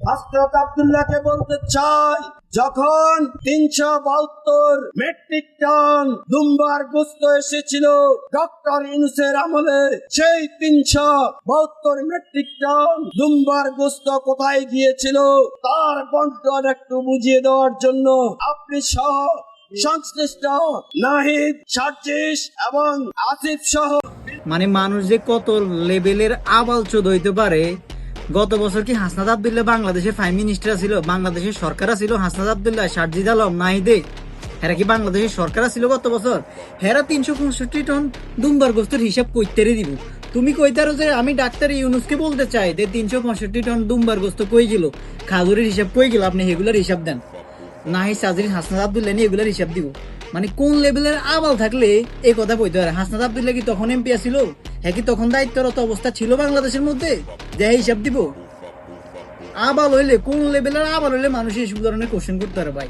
হাসরত আব্দুল্লাহকে বলতে চাই, যখন 372 মেট্রিক টন দুম্বার গোস্ত এসেছিল ডক্টর ইউনূসের আমলে, সেই 372 মেট্রিক টন দুম্বার গোস্ত কোথায় গিয়েছিল তার বন্টন একটু বুঝিয়ে দেওয়ার জন্য আপনি সহ সংশ্লিষ্ট নাহিদ, সার্জিস এবং আসিফ সহ মানে মানুষ যে কত লেভেলের আবাল চোদ হইতে পারে। গত বছর কি হাসনাত আব্দুল্লাহ বাংলাদেশের প্রাইম মিনিস্টার ছিল, বাংলাদেশের সরকার ছিল হাসনাত আব্দুল্লাহ, সার্জিদ আলম, নাহিদে, হেরা কি বাংলাদেশের সরকার ছিল গত বছর? হেরা 365 টন দুম্বার গোস্তের হিসাব কইতেরে দিব। তুমি কইতারো যে আমি ডাক্তার ইউনূসকে বলতে চাই যে 365 টন দুম্বার গোস্ত কই গেল, খাজুরের হিসাব কই গেল, আপনি এগুলার হিসাব দেন। নাহিদ, সার্জিস, হাসনাত আব্দুল্লাহ নিয়ে এগুলার হিসাব দিব। মানে কোন লেভেলের আবাল থাকলে এই কথা বলতে পারে? হাসনাত আব্দুল্লাহ কি তখন এমপি ছিল? হ্যাঁ, কি তখন দায়িত্বরত অবস্থা ছিল বাংলাদেশের মধ্যে যে হিসাব দিব? আবাল হইলে, কোন লেভেলের আবাল হইলে মানুষ এইসব ধরনের কোশ্চেন করতে পারে ভাই?